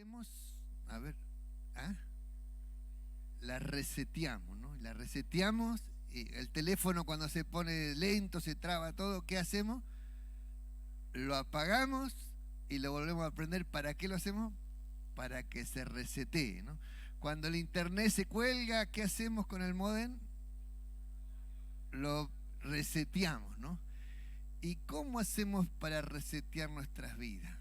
hacemos, a ver, la reseteamos, ¿no? La reseteamos, y el teléfono cuando se pone lento, se traba todo, ¿qué hacemos? Lo apagamos y lo volvemos a prender. ¿Para qué lo hacemos? Para que se resetee, ¿no? Cuando el internet se cuelga, ¿qué hacemos con el módem? Lo reseteamos, ¿no? ¿Y cómo hacemos para resetear nuestras vidas?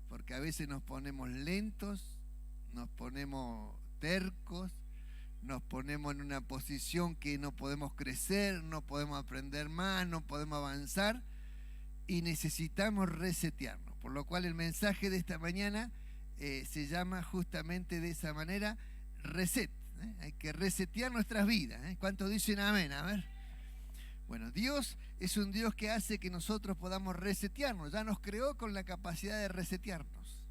Porque a veces nos ponemos lentos, nos ponemos tercos, nos ponemos en una posición que no podemos crecer, no podemos aprender más, no podemos avanzar y necesitamos resetearnos. Por lo cual el mensaje de esta mañana se llama justamente de esa manera, reset. Hay que resetear nuestras vidas. ¿Cuántos dicen amén? A ver. Bueno, Dios es un Dios que hace que nosotros podamos resetearnos. Ya nos creó con la capacidad de resetearnos.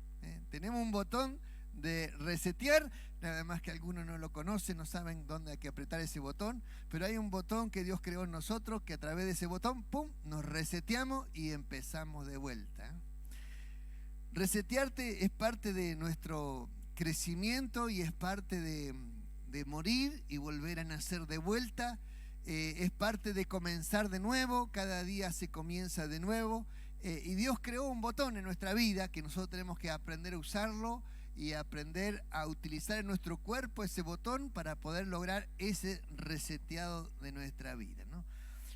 Tenemos un botón de resetear, nada más que algunos no lo conocen, no saben dónde hay que apretar ese botón, pero hay un botón que Dios creó en nosotros, que a través de ese botón, ¡pum!, nos reseteamos y empezamos de vuelta. Resetearte es parte de nuestro crecimiento y es parte de morir y volver a nacer de vuelta. Es parte de comenzar de nuevo, cada día se comienza de nuevo, y Dios creó un botón en nuestra vida que nosotros tenemos que aprender a usarlo y aprender a utilizar en nuestro cuerpo ese botón para poder lograr ese reseteado de nuestra vida, ¿no?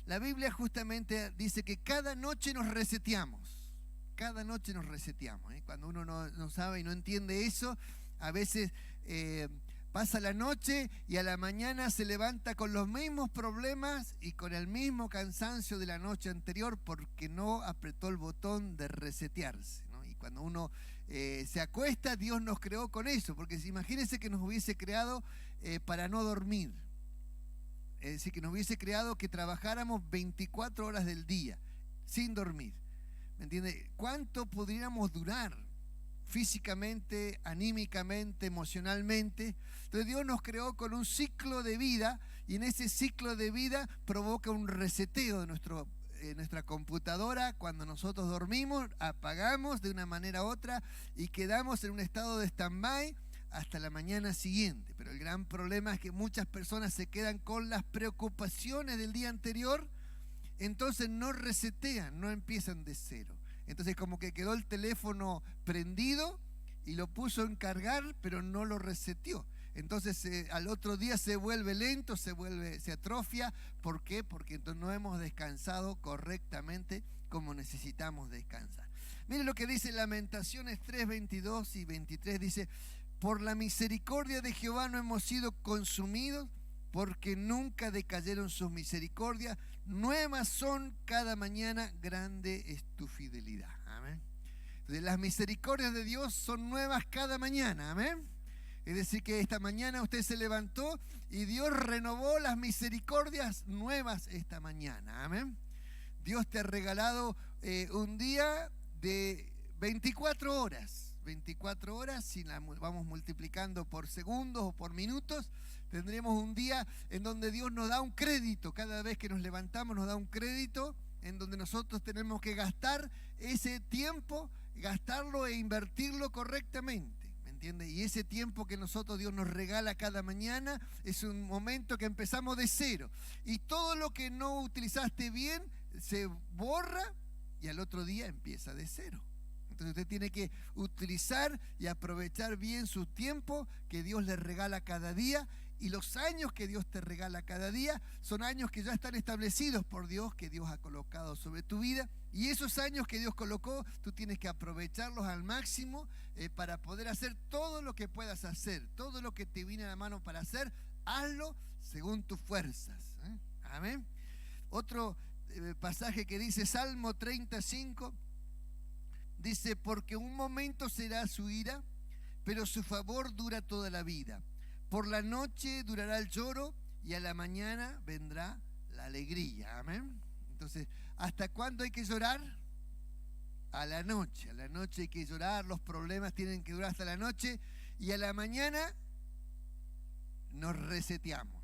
La Biblia justamente dice que cada noche nos reseteamos, cada noche nos reseteamos, ¿eh? Cuando uno no sabe y no entiende eso, a veces pasa la noche y a la mañana se levanta con los mismos problemas y con el mismo cansancio de la noche anterior porque no apretó el botón de resetearse, ¿no? Y cuando uno se acuesta, Dios nos creó con eso, porque imagínense que nos hubiese creado para no dormir. Es decir, que nos hubiese creado que trabajáramos 24 horas del día sin dormir. ¿Me entiende? ¿Cuánto podríamos durar? Físicamente, anímicamente, emocionalmente. Entonces Dios nos creó con un ciclo de vida y en ese ciclo de vida provoca un reseteo de nuestra computadora. Cuando nosotros dormimos, apagamos de una manera u otra y quedamos en un estado de stand-by hasta la mañana siguiente. Pero el gran problema es que muchas personas se quedan con las preocupaciones del día anterior, entonces no resetean, no empiezan de cero. Entonces como que quedó el teléfono prendido y lo puso en cargar, pero no lo reseteó. Entonces al otro día se vuelve lento, se atrofia. ¿Por qué? Porque entonces no hemos descansado correctamente como necesitamos descansar. Miren lo que dice Lamentaciones 3, 22 y 23. Dice, por la misericordia de Jehová no hemos sido consumidos, porque nunca decayeron sus misericordias, nuevas son cada mañana, grande es tu fidelidad. Amén. Entonces, las misericordias de Dios son nuevas cada mañana. Amén. Es decir, que esta mañana usted se levantó y Dios renovó las misericordias nuevas esta mañana. Amén. Dios te ha regalado un día de 24 horas. 24 horas, si la vamos multiplicando por segundos o por minutos, tendremos un día en donde Dios nos da un crédito. Cada vez que nos levantamos nos da un crédito en donde nosotros tenemos que gastar ese tiempo, gastarlo e invertirlo correctamente. ¿Me entiende? Y ese tiempo que Dios nos regala cada mañana es un momento que empezamos de cero. Y todo lo que no utilizaste bien se borra y al otro día empieza de cero. Entonces usted tiene que utilizar y aprovechar bien su tiempo que Dios le regala cada día, y los años que Dios te regala cada día son años que ya están establecidos por Dios, que Dios ha colocado sobre tu vida, y esos años que Dios colocó tú tienes que aprovecharlos al máximo para poder hacer todo lo que puedas hacer, todo lo que te viene a la mano para hacer, hazlo según tus fuerzas. Amén. Otro pasaje que dice Salmo 35. Dice, porque un momento será su ira, pero su favor dura toda la vida. Por la noche durará el lloro y a la mañana vendrá la alegría. Amén. Entonces, ¿hasta cuándo hay que llorar? A la noche hay que llorar, los problemas tienen que durar hasta la noche y a la mañana nos reseteamos.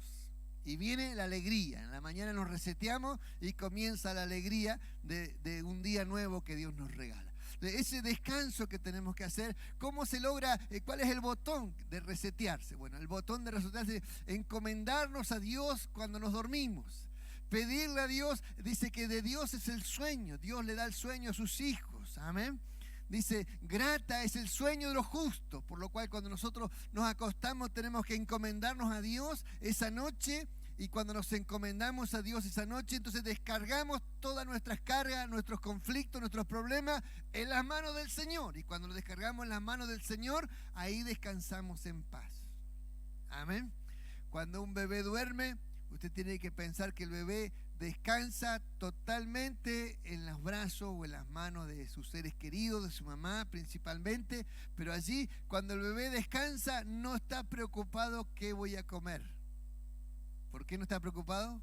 y viene la alegría. En la mañana nos reseteamos y comienza la alegría de un día nuevo que Dios nos regala. De ese descanso que tenemos que hacer, ¿cómo se logra? ¿Cuál es el botón de resetearse? Bueno, el botón de resetearse es encomendarnos a Dios cuando nos dormimos. Pedirle a Dios, dice que de Dios es el sueño, Dios le da el sueño a sus hijos, amén. Dice, grata es el sueño de los justos, por lo cual cuando nosotros nos acostamos tenemos que encomendarnos a Dios esa noche, y cuando nos encomendamos a Dios esa noche, entonces descargamos todas nuestras cargas, nuestros conflictos, nuestros problemas en las manos del Señor, y cuando lo descargamos en las manos del Señor, ahí descansamos en paz, amén. Cuando un bebé duerme, usted tiene que pensar que el bebé descansa totalmente en los brazos o en las manos de sus seres queridos, de su mamá principalmente, pero allí cuando el bebé descansa no está preocupado qué voy a comer. ¿Por qué no está preocupado?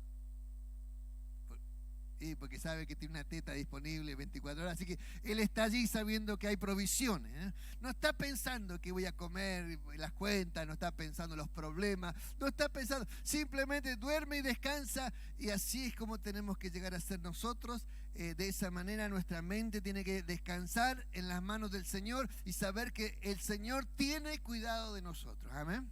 Porque sabe que tiene una teta disponible 24 horas, así que él está allí sabiendo que hay provisiones, ¿eh? No está pensando que voy a comer, las cuentas, no está pensando los problemas, no está pensando, simplemente duerme y descansa, y así es como tenemos que llegar a ser nosotros. De esa manera nuestra mente tiene que descansar en las manos del Señor y saber que el Señor tiene cuidado de nosotros, amén.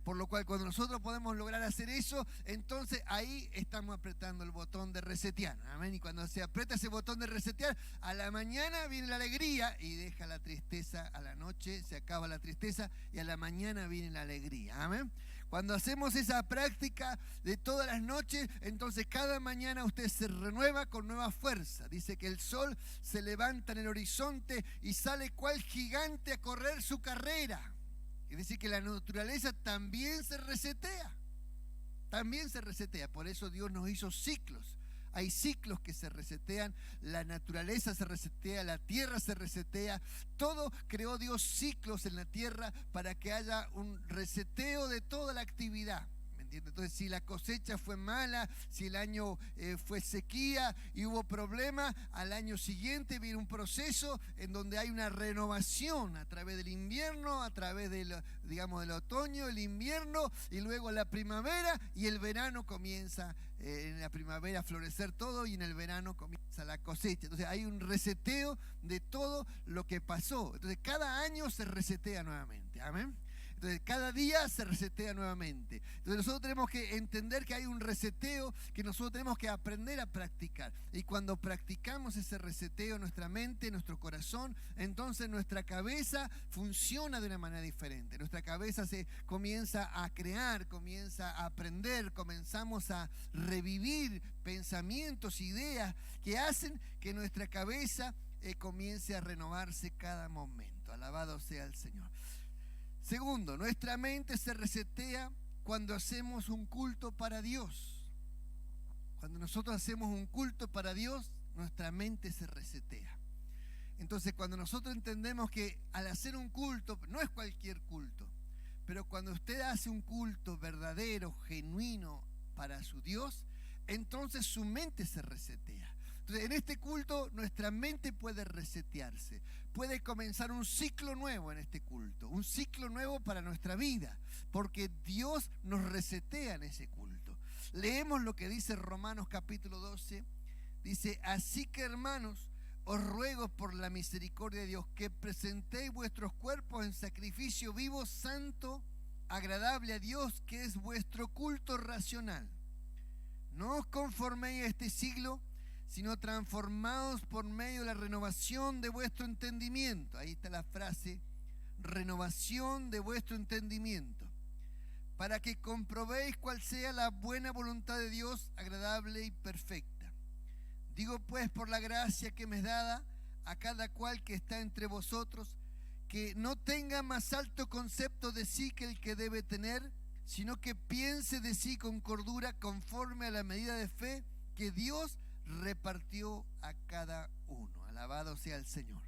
Por lo cual cuando nosotros podemos lograr hacer eso, entonces ahí estamos apretando el botón de resetear, amén. Y cuando se aprieta ese botón de resetear, a la mañana viene la alegría y deja la tristeza a la noche, se acaba la tristeza y a la mañana viene la alegría, amén. Cuando hacemos esa práctica de todas las noches, entonces cada mañana usted se renueva con nueva fuerza. Dice que el sol se levanta en el horizonte y sale cual gigante a correr su carrera. Es decir, que la naturaleza también se resetea. También se resetea. Por eso Dios nos hizo ciclos. Hay ciclos que se resetean. La naturaleza se resetea, la tierra se resetea. Todo creó Dios ciclos en la tierra para que haya un reseteo de toda la actividad. Entonces, si la cosecha fue mala, si el año fue sequía y hubo problemas, al año siguiente viene un proceso en donde hay una renovación a través del invierno, a través del otoño, el invierno y luego la primavera, y el verano comienza en la primavera a florecer todo y en el verano comienza la cosecha. Entonces hay un reseteo de todo lo que pasó. Entonces cada año se resetea nuevamente, amén. Entonces, cada día se resetea nuevamente. Entonces, nosotros tenemos que entender que hay un reseteo que nosotros tenemos que aprender a practicar. Y cuando practicamos ese reseteo en nuestra mente, en nuestro corazón, entonces nuestra cabeza funciona de una manera diferente. Nuestra cabeza se comienza a crear, comienza a aprender, comenzamos a revivir pensamientos, ideas que hacen que nuestra cabeza comience a renovarse cada momento. Alabado sea el Señor. Segundo, nuestra mente se resetea cuando hacemos un culto para Dios. Cuando nosotros hacemos un culto para Dios, nuestra mente se resetea. Entonces, cuando nosotros entendemos que al hacer un culto, no es cualquier culto, pero cuando usted hace un culto verdadero, genuino para su Dios, entonces su mente se resetea. Entonces, en este culto nuestra mente puede resetearse, puede comenzar un ciclo nuevo en este culto, un ciclo nuevo para nuestra vida, porque Dios nos resetea en ese culto. Leemos lo que dice Romanos capítulo 12, dice: así que, hermanos, os ruego por la misericordia de Dios que presentéis vuestros cuerpos en sacrificio vivo, santo, agradable a Dios, que es vuestro culto racional. No os conforméis a este siglo, sino transformados por medio de la renovación de vuestro entendimiento. Ahí está la frase, renovación de vuestro entendimiento, para que comprobéis cuál sea la buena voluntad de Dios, agradable y perfecta. Digo pues, por la gracia que me es dada a cada cual que está entre vosotros, que no tenga más alto concepto de sí que el que debe tener, sino que piense de sí con cordura, conforme a la medida de fe que Dios repartió a cada uno. Alabado sea el Señor.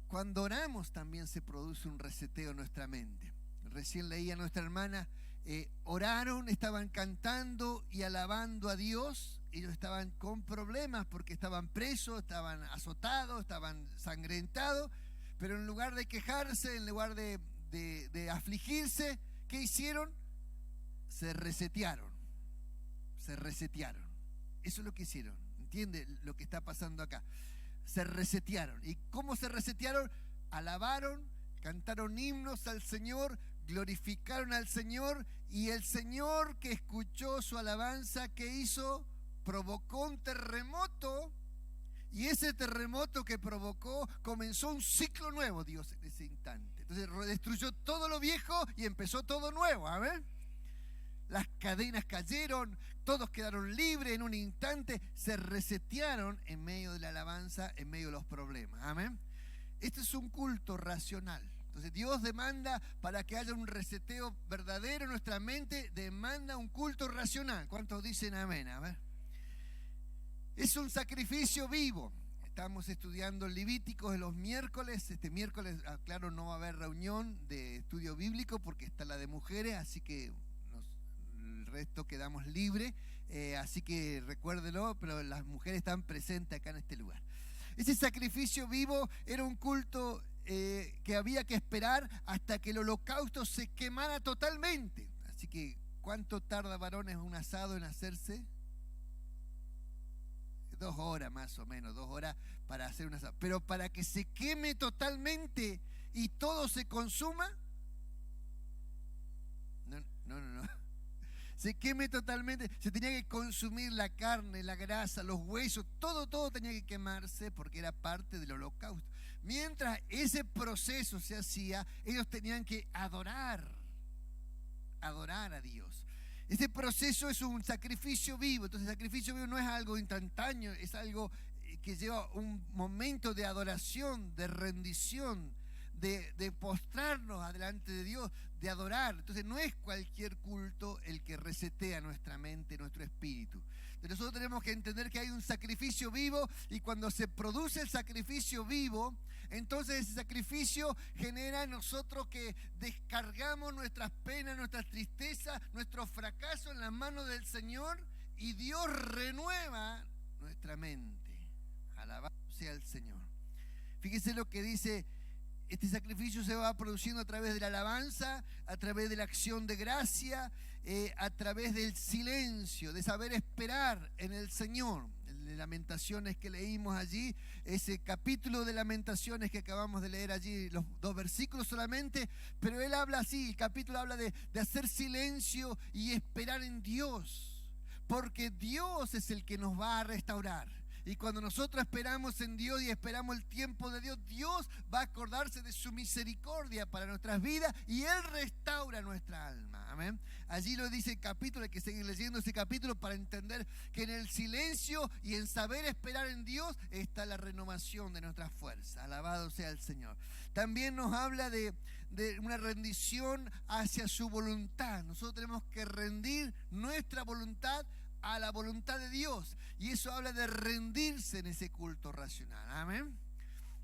Cuando oramos también se produce un reseteo en nuestra mente. Recién leía a nuestra hermana, oraron, estaban cantando y alabando a Dios. Ellos estaban con problemas porque estaban presos, estaban azotados, estaban sangrentados, pero en lugar de quejarse, en lugar de afligirse, ¿qué hicieron? se resetearon. Eso es lo que hicieron. ¿Entiende lo que está pasando acá? Se resetearon. ¿Y cómo se resetearon? Alabaron, cantaron himnos al Señor, glorificaron al Señor, y el Señor, que escuchó su alabanza, ¿qué hizo? Provocó un terremoto, y ese terremoto que provocó comenzó un ciclo nuevo, Dios, en ese instante. Entonces destruyó todo lo viejo y empezó todo nuevo. Amén. Las cadenas cayeron, todos quedaron libres en un instante, se resetearon en medio de la alabanza, en medio de los problemas. Amén. Este es un culto racional. Entonces Dios demanda, para que haya un reseteo verdadero en nuestra mente, demanda un culto racional. ¿Cuántos dicen amén? A ver. Es un sacrificio vivo. Estamos estudiando Levíticos de los miércoles. Este miércoles, claro, no va a haber reunión de estudio bíblico porque está la de mujeres, así que el resto quedamos libres. Así que recuérdelo, pero las mujeres están presentes acá en este lugar. Ese sacrificio vivo era un culto que había que esperar hasta que el holocausto se quemara totalmente. Así que, ¿cuánto tarda, varones, un asado en hacerse? 2 horas más o menos, 2 horas para hacer un asado. Pero para que se queme totalmente y todo se consuma, no. Se queme totalmente, se tenía que consumir la carne, la grasa, los huesos, todo tenía que quemarse porque era parte del holocausto. Mientras ese proceso se hacía, ellos tenían que adorar a Dios. Ese proceso es un sacrificio vivo. Entonces el sacrificio vivo no es algo instantáneo, es algo que lleva un momento de adoración, de rendición, de postrarnos adelante de Dios, de adorar. Entonces no es cualquier culto el que resetea nuestra mente, nuestro espíritu. Entonces nosotros tenemos que entender que hay un sacrificio vivo, y cuando se produce el sacrificio vivo, entonces ese sacrificio genera en nosotros que descargamos nuestras penas, nuestras tristezas, nuestros fracasos en las manos del Señor, y Dios renueva nuestra mente. Alabado sea el Señor. Fíjese lo que dice. Este sacrificio se va produciendo a través de la alabanza, a través de la acción de gracia, a través del silencio, de saber esperar en el Señor. El de Lamentaciones que leímos allí, ese capítulo de Lamentaciones que acabamos de leer allí, los 2 versículos solamente, pero él habla así, el capítulo habla de hacer silencio y esperar en Dios, porque Dios es el que nos va a restaurar. Y cuando nosotros esperamos en Dios y esperamos el tiempo de Dios, Dios va a acordarse de su misericordia para nuestras vidas, y Él restaura nuestra alma. Amén. Allí lo dice el capítulo, hay que seguir leyendo ese capítulo para entender que en el silencio y en saber esperar en Dios está la renovación de nuestras fuerzas. Alabado sea el Señor. También nos habla de una rendición hacia su voluntad. Nosotros tenemos que rendir nuestra voluntad a la voluntad de Dios, y eso habla de rendirse en ese culto racional. Amén.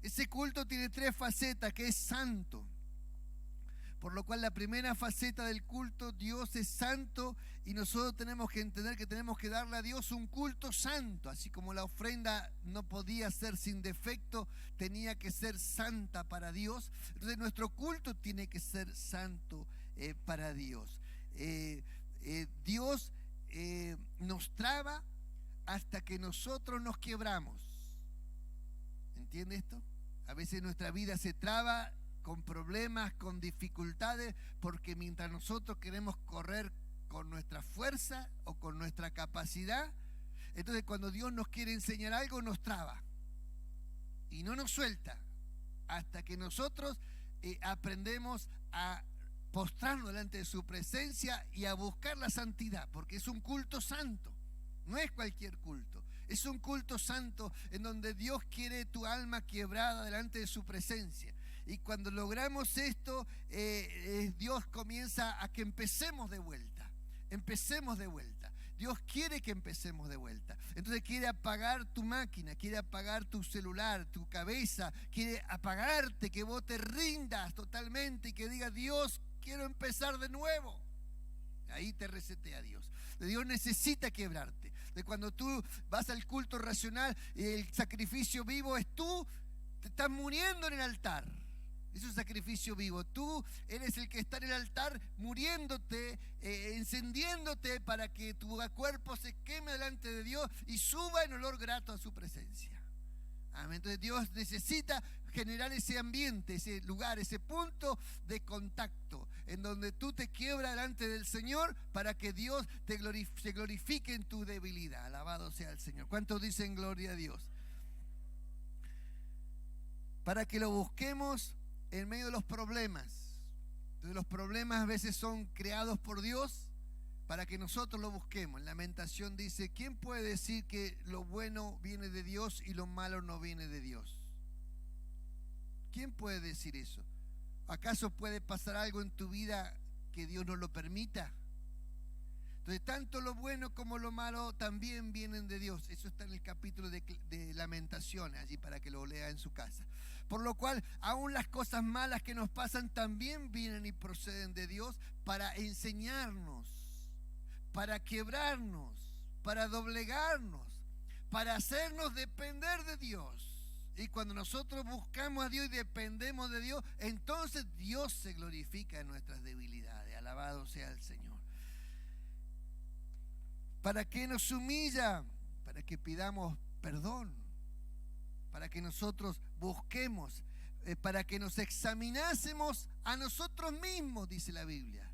Ese culto tiene 3 facetas, que es santo, por lo cual la primera faceta del culto, Dios es santo, y nosotros tenemos que entender que tenemos que darle a Dios un culto santo, así como la ofrenda no podía ser sin defecto, tenía que ser santa para Dios. Entonces nuestro culto tiene que ser santo para Dios. Dios nos traba hasta que nosotros nos quebramos. ¿Entiende esto? A veces nuestra vida se traba con problemas, con dificultades, porque mientras nosotros queremos correr con nuestra fuerza o con nuestra capacidad, entonces cuando Dios nos quiere enseñar algo, nos traba y no nos suelta hasta que nosotros aprendemos a postrarnos delante de su presencia y a buscar la santidad, porque es un culto santo, no es cualquier culto, es un culto santo en donde Dios quiere tu alma quebrada delante de su presencia. Y cuando logramos esto, Dios comienza a que empecemos de vuelta. Dios quiere que empecemos de vuelta. Entonces quiere apagar tu máquina, quiere apagar tu celular, tu cabeza, quiere apagarte, que vos te rindas totalmente y que digas: Dios, quiero empezar de nuevo. Ahí te resetea Dios. Dios necesita quebrarte. De cuando tú vas al culto racional, el sacrificio vivo es tú, te estás muriendo en el altar. Es un sacrificio vivo. Tú eres el que está en el altar muriéndote, encendiéndote para que tu cuerpo se queme delante de Dios y suba en olor grato a su presencia. Amén. Entonces Dios necesita generar ese ambiente, ese lugar, ese punto de contacto en donde tú te quiebras delante del Señor para que Dios se glorifique en tu debilidad. Alabado sea el Señor. ¿Cuántos dicen gloria a Dios? Para que lo busquemos en medio de los problemas. Entonces los problemas a veces son creados por Dios para que nosotros lo busquemos. En Lamentación dice, ¿quién puede decir que lo bueno viene de Dios y lo malo no viene de Dios? ¿Quién puede decir eso? ¿Acaso puede pasar algo en tu vida que Dios no lo permita? Entonces, tanto lo bueno como lo malo también vienen de Dios. Eso está en el capítulo de Lamentaciones, allí para que lo lea en su casa. Por lo cual, aún las cosas malas que nos pasan también vienen y proceden de Dios para enseñarnos, para quebrarnos, para doblegarnos, para hacernos depender de Dios. Y cuando nosotros buscamos a Dios y dependemos de Dios, entonces Dios se glorifica en nuestras debilidades. Alabado sea el Señor. ¿Para qué nos humilla? Para que pidamos perdón, para que nosotros busquemos, para que nos examinásemos a nosotros mismos, dice la Biblia.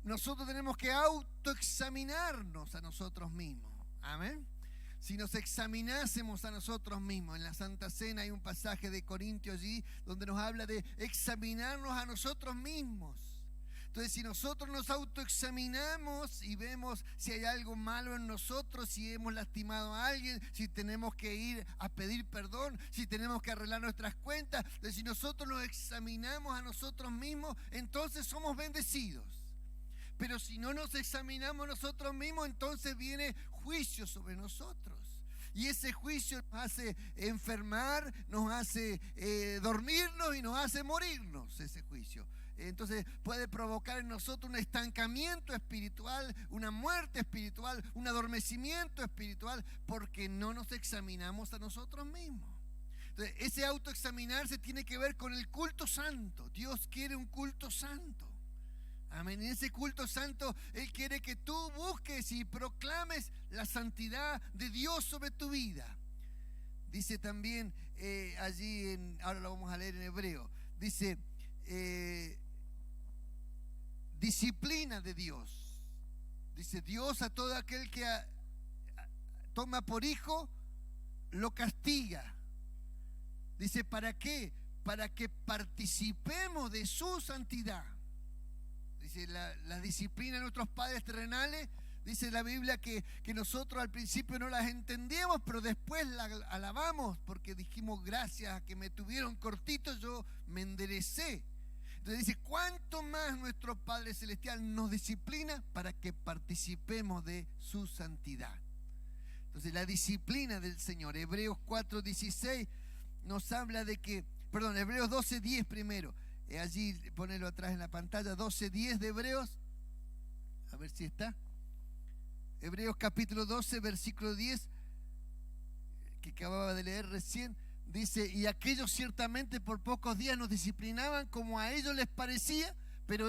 Nosotros tenemos que autoexaminarnos a nosotros mismos. Amén. Si nos examinásemos a nosotros mismos, en la Santa Cena hay un pasaje de Corintios allí donde nos habla de examinarnos a nosotros mismos. Entonces, si nosotros nos autoexaminamos y vemos si hay algo malo en nosotros, si hemos lastimado a alguien, si tenemos que ir a pedir perdón, si tenemos que arreglar nuestras cuentas, si nosotros nos examinamos a nosotros mismos, entonces somos bendecidos. Pero si no nos examinamos nosotros mismos, entonces viene juicio sobre nosotros. Y ese juicio nos hace enfermar, nos hace dormirnos y nos hace morirnos, ese juicio. Entonces puede provocar en nosotros un estancamiento espiritual, una muerte espiritual, un adormecimiento espiritual, porque no nos examinamos a nosotros mismos. Entonces, ese autoexaminarse tiene que ver con el culto santo. Dios quiere un culto santo. Amén. En ese culto santo Él quiere que tú busques y proclames la santidad de Dios sobre tu vida. Dice también allí, ahora lo vamos a leer en hebreo, dice disciplina de Dios. Dice, Dios a todo aquel que toma por hijo lo castiga. Dice, ¿para qué? Para que participemos de su santidad. Dice, la disciplina de nuestros padres terrenales, dice la Biblia que nosotros al principio no las entendíamos, pero después la alabamos porque dijimos, gracias a que me tuvieron cortito, yo me enderecé. Entonces dice, ¿cuánto más nuestro Padre Celestial nos disciplina para que participemos de su santidad? Entonces la disciplina del Señor, Hebreos 4:16 nos habla de que, perdón, Hebreos 12:10 primero, allí ponelo atrás en la pantalla, 12:10 de Hebreos, a ver si está, Hebreos capítulo 12, versículo 10, que acababa de leer recién. Dice, y aquellos ciertamente por pocos días nos disciplinaban como a ellos les parecía, pero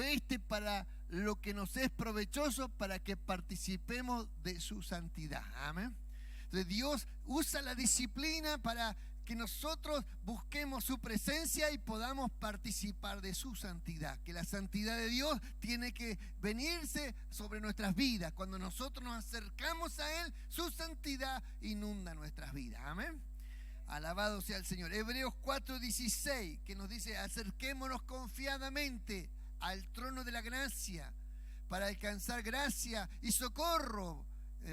para lo que nos es provechoso, para que participemos de su santidad. Amén. Entonces Dios usa la disciplina para que nosotros busquemos su presencia y podamos participar de su santidad. Que la santidad de Dios tiene que venirse sobre nuestras vidas. Cuando nosotros nos acercamos a Él, su santidad inunda nuestras vidas. Amén. Alabado sea el Señor. Hebreos 4:16, que nos dice, acerquémonos confiadamente al trono de la gracia para alcanzar gracia y socorro,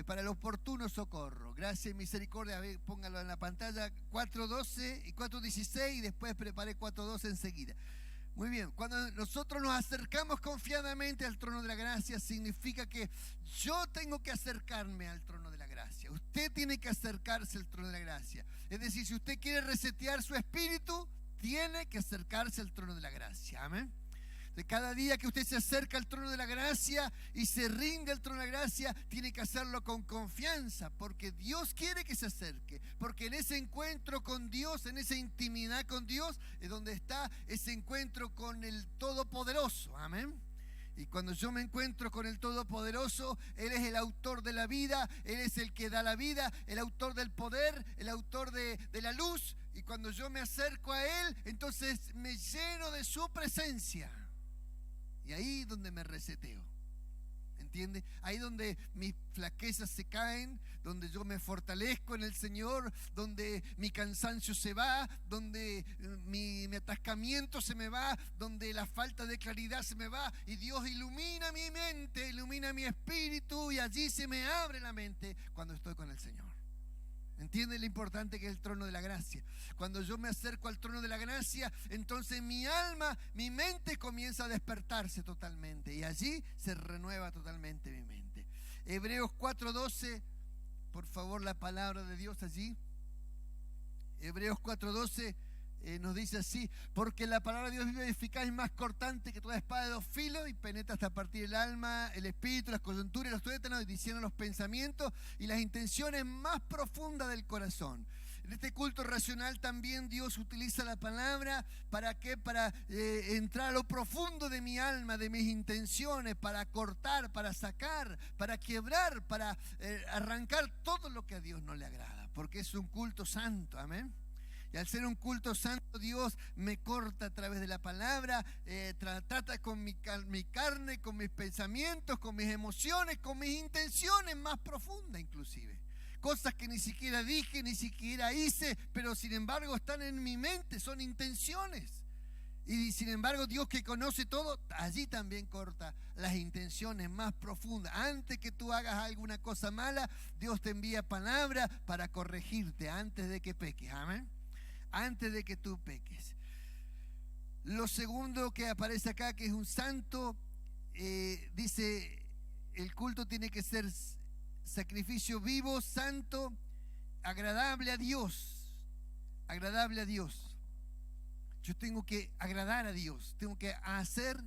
para el oportuno socorro. Gracia y misericordia, a ver, póngalo en la pantalla, 4:12 y 4:16, y después prepare 4:12 enseguida. Muy bien, cuando nosotros nos acercamos confiadamente al trono de la gracia, significa que yo tengo que acercarme al trono de la gracia. Usted tiene que acercarse al trono de la gracia. Es decir, si usted quiere resetear su espíritu, tiene que acercarse al trono de la gracia. Amén. De cada día que usted se acerca al trono de la gracia y se rinde al trono de la gracia, tiene que hacerlo con confianza, porque Dios quiere que se acerque, porque en ese encuentro con Dios, en esa intimidad con Dios, es donde está ese encuentro con el Todopoderoso. Amén. Y cuando yo me encuentro con el Todopoderoso, Él es el autor de la vida, Él es el que da la vida, el autor del poder, el autor de la luz. Y cuando yo me acerco a Él, entonces me lleno de su presencia. Y ahí es donde me reseteo, ¿entiende? Ahí donde mis flaquezas se caen, donde yo me fortalezco en el Señor, donde mi cansancio se va, donde mi atascamiento se me va, donde la falta de claridad se me va, y Dios ilumina mi mente, ilumina mi espíritu, y allí se me abre la mente cuando estoy con el Señor. ¿Entiende lo importante que es el trono de la gracia? Cuando yo me acerco al trono de la gracia, entonces mi alma, mi mente comienza a despertarse totalmente, y allí se renueva totalmente mi mente. Hebreos 4:12, por favor, la palabra de Dios allí. Hebreos 4:12 nos dice así: porque la palabra de Dios viva y eficaz y más cortante que toda espada de dos filos, y penetra hasta partir el alma, el espíritu, las coyunturas y los tuétanos, y discierne los pensamientos y las intenciones más profundas del corazón. En este culto racional también Dios utiliza la palabra. ¿Para qué? Para entrar a lo profundo de mi alma, de mis intenciones, para cortar, para sacar, para quebrar, para arrancar todo lo que a Dios no le agrada, porque es un culto santo. Amén. Y al ser un culto santo, Dios me corta a través de la palabra, trata con mi carne, con mis pensamientos, con mis emociones, con mis intenciones más profundas inclusive. Cosas que ni siquiera dije, ni siquiera hice, pero sin embargo están en mi mente, son intenciones. Y sin embargo Dios, que conoce todo, allí también corta las intenciones más profundas. Antes que tú hagas alguna cosa mala, Dios te envía palabra para corregirte antes de que peques. Amén. Antes de que tú peques. Lo segundo que aparece acá, que es un santo, dice: el culto tiene que ser sacrificio vivo, santo, agradable a Dios. Agradable a Dios. Yo tengo que agradar a Dios, tengo que hacer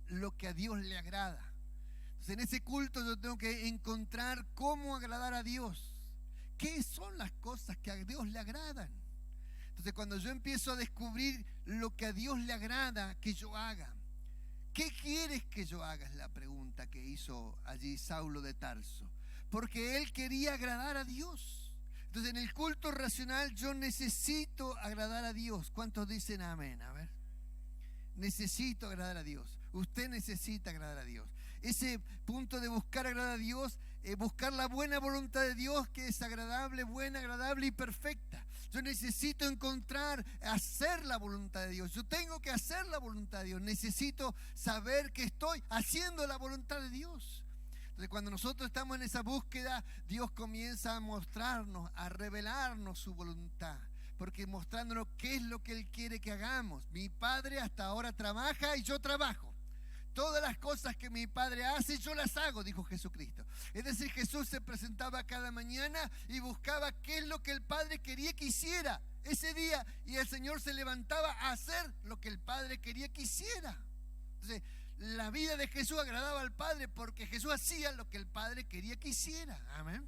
lo que a Dios le agrada. Entonces, en ese culto yo tengo que encontrar cómo agradar a Dios. ¿Qué son las cosas que a Dios le agradan? Entonces, cuando yo empiezo a descubrir lo que a Dios le agrada que yo haga, ¿qué quieres que yo haga? Es la pregunta que hizo allí Saulo de Tarso, porque él quería agradar a Dios. Entonces, en el culto racional yo necesito agradar a Dios. ¿Cuántos dicen amén? A ver. Necesito agradar a Dios. Usted necesita agradar a Dios. Ese punto de buscar agradar a Dios, buscar la buena voluntad de Dios, que es agradable, buena, agradable y perfecta. Yo necesito encontrar, hacer la voluntad de Dios. Yo tengo que hacer la voluntad de Dios. Necesito saber que estoy haciendo la voluntad de Dios. Entonces, cuando nosotros estamos en esa búsqueda, Dios comienza a mostrarnos, a revelarnos su voluntad, porque mostrándonos qué es lo que Él quiere que hagamos. Mi Padre hasta ahora trabaja y yo trabajo. Todas las cosas que mi Padre hace, yo las hago, dijo Jesucristo. Es decir, Jesús se presentaba cada mañana y buscaba qué es lo que el Padre quería que hiciera ese día, y el Señor se levantaba a hacer lo que el Padre quería que hiciera. Entonces, la vida de Jesús agradaba al Padre porque Jesús hacía lo que el Padre quería que hiciera. Amén.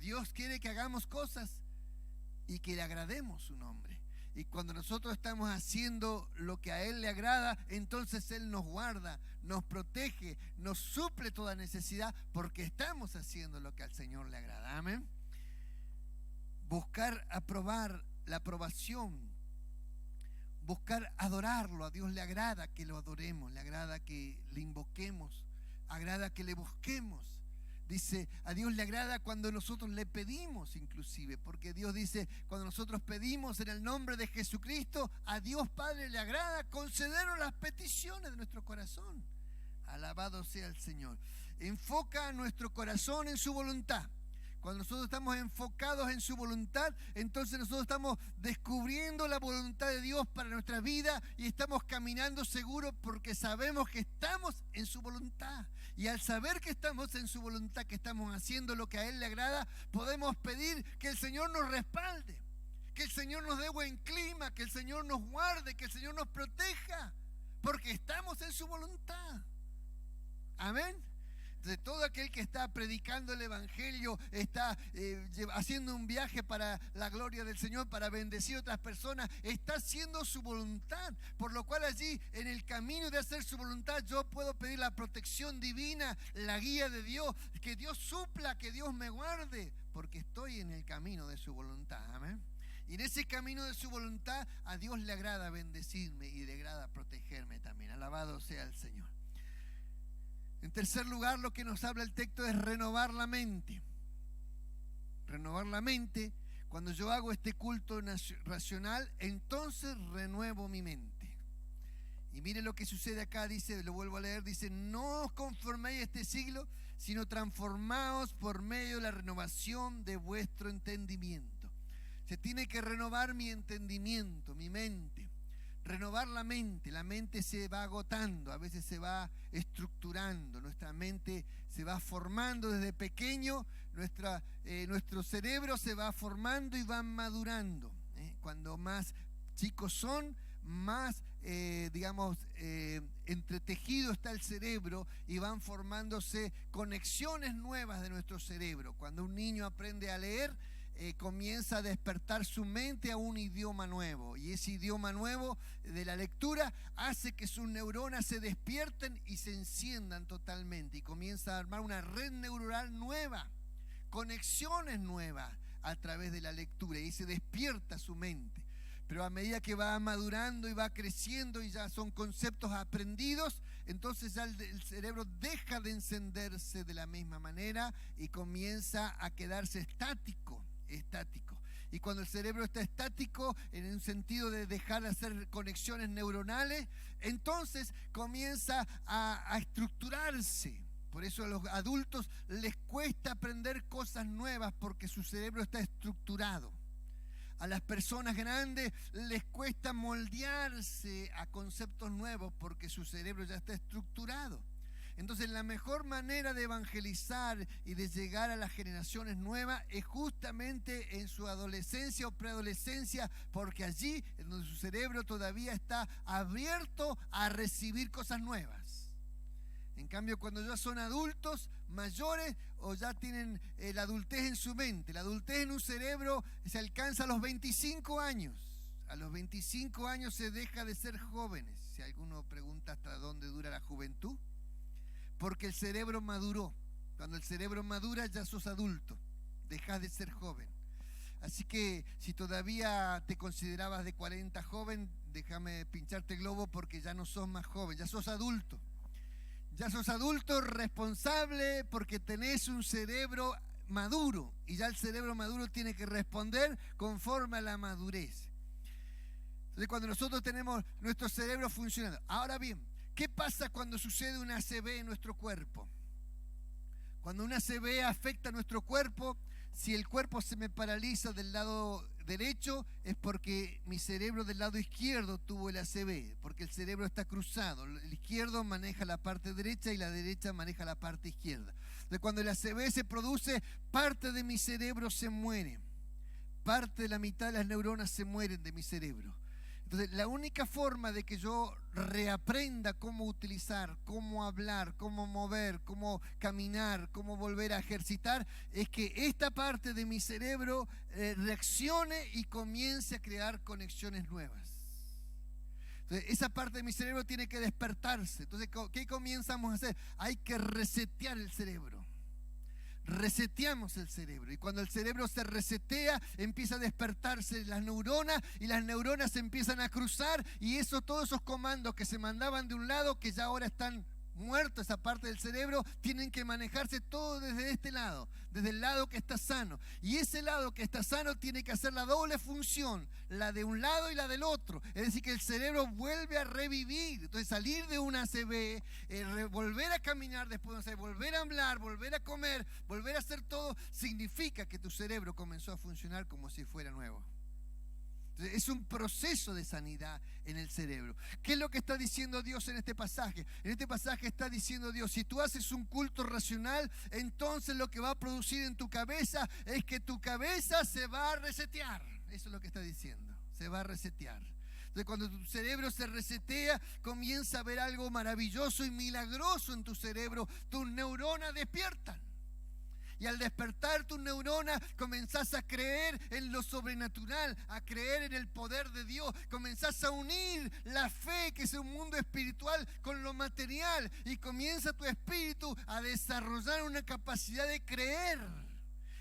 Dios quiere que hagamos cosas y que le agrademos su nombre. Y cuando nosotros estamos haciendo lo que a Él le agrada, entonces Él nos guarda, nos protege, nos suple toda necesidad, porque estamos haciendo lo que al Señor le agrada. Amén. Buscar aprobar, la aprobación, buscar adorarlo. A Dios le agrada que lo adoremos, le agrada que le invoquemos, agrada que le busquemos. Dice, a Dios le agrada cuando nosotros le pedimos inclusive, porque Dios dice, cuando nosotros pedimos en el nombre de Jesucristo, a Dios Padre le agrada concedernos las peticiones de nuestro corazón. Alabado sea el Señor. Enfoca nuestro corazón en su voluntad. Cuando nosotros estamos enfocados en su voluntad, entonces nosotros estamos descubriendo la voluntad de Dios para nuestra vida y estamos caminando seguros porque sabemos que estamos en su voluntad. Y al saber que estamos en su voluntad, que estamos haciendo lo que a Él le agrada, podemos pedir que el Señor nos respalde, que el Señor nos dé buen clima, que el Señor nos guarde, que el Señor nos proteja. porque estamos en su voluntad. Amén. De todo aquel que está predicando el evangelio, está haciendo un viaje para la gloria del Señor, para bendecir a otras personas, está haciendo su voluntad, por lo cual allí en el camino de hacer su voluntad yo puedo pedir la protección divina, la guía de Dios, que Dios supla, que Dios me guarde, porque estoy en el camino de su voluntad. Amén. Y en ese camino de su voluntad a Dios le agrada bendecirme y le agrada protegerme también. Alabado sea el Señor. En tercer lugar, lo que nos habla el texto es renovar la mente. Renovar la mente. Cuando yo hago este culto racional, entonces renuevo mi mente. Y mire lo que sucede acá, dice, lo vuelvo a leer, dice: no os conforméis a este siglo, sino transformaos por medio de la renovación de vuestro entendimiento. Se tiene que renovar mi entendimiento, mi mente. Renovar la mente se va agotando, a veces se va estructurando, nuestra mente se va formando desde pequeño, nuestro cerebro se va formando y va madurando. Cuando más chicos son, más, entretejido está el cerebro y van formándose conexiones nuevas de nuestro cerebro. Cuando un niño aprende a leer, comienza a despertar su mente a un idioma nuevo, y ese idioma nuevo de la lectura hace que sus neuronas se despierten y se enciendan totalmente, y comienza a armar una red neuronal nueva, conexiones nuevas a través de la lectura, y se despierta su mente. Pero a medida que va madurando y va creciendo y ya son conceptos aprendidos, entonces ya el cerebro deja de encenderse de la misma manera y comienza a quedarse estático. Y cuando el cerebro está estático, en un sentido de dejar de hacer conexiones neuronales, entonces comienza a estructurarse. Por eso a los adultos les cuesta aprender cosas nuevas, porque su cerebro está estructurado. A las personas grandes les cuesta moldearse a conceptos nuevos, porque su cerebro ya está estructurado. Entonces la mejor manera de evangelizar y de llegar a las generaciones nuevas es justamente en su adolescencia o preadolescencia, porque allí es donde su cerebro todavía está abierto a recibir cosas nuevas. En cambio, cuando ya son adultos mayores o ya tienen la adultez en su mente, la adultez en un cerebro se alcanza a los 25 años. A los 25 años se deja de ser jóvenes. Si alguno pregunta hasta dónde dura la juventud, porque el cerebro maduró. Cuando el cerebro madura ya sos adulto, dejás de ser joven. Así que si todavía te considerabas de 40 joven, déjame pincharte el globo, porque ya no sos más joven, ya sos adulto. Ya sos adulto responsable, porque tenés un cerebro maduro, y ya el cerebro maduro tiene que responder conforme a la madurez. Entonces, cuando nosotros tenemos nuestro cerebro funcionando. Ahora bien, ¿qué pasa cuando sucede una ACV en nuestro cuerpo? Cuando una ACV afecta a nuestro cuerpo, si el cuerpo se me paraliza del lado derecho, es porque mi cerebro del lado izquierdo tuvo el ACV, porque el cerebro está cruzado. El izquierdo maneja la parte derecha y la derecha maneja la parte izquierda. Entonces, cuando el ACV se produce, parte de mi cerebro se muere. Parte de la mitad de las neuronas se mueren de mi cerebro. Entonces, la única forma de que yo reaprenda cómo utilizar, cómo hablar, cómo mover, cómo caminar, cómo volver a ejercitar, es que esta parte de mi cerebro reaccione y comience a crear conexiones nuevas. Entonces, esa parte de mi cerebro tiene que despertarse. Entonces, ¿qué comenzamos a hacer? Hay que resetear el cerebro. Reseteamos el cerebro, y cuando el cerebro se resetea, empieza a despertarse las neuronas, y las neuronas se empiezan a cruzar, y todos esos comandos que se mandaban de un lado, que ya ahora están muertos, esa parte del cerebro, tienen que manejarse todo desde este lado, desde el lado que está sano. Y ese lado que está sano tiene que hacer la doble función, la de un lado y la del otro. Es decir, que el cerebro vuelve a revivir. Entonces, salir de una ACV, volver a caminar después, volver a hablar, volver a comer, volver a hacer todo, significa que tu cerebro comenzó a funcionar como si fuera nuevo. Es un proceso de sanidad en el cerebro. ¿Qué es lo que está diciendo Dios en este pasaje? En este pasaje está diciendo Dios: si tú haces un culto racional, entonces lo que va a producir en tu cabeza es que tu cabeza se va a resetear. Eso es lo que está diciendo, se va a resetear. Entonces, cuando tu cerebro se resetea, comienza a ver algo maravilloso y milagroso en tu cerebro. Tus neuronas despiertan. Y al despertar tus neuronas, comenzás a creer en lo sobrenatural, a creer en el poder de Dios. Comenzás a unir la fe, que es un mundo espiritual, con lo material. Y comienza tu espíritu a desarrollar una capacidad de creer.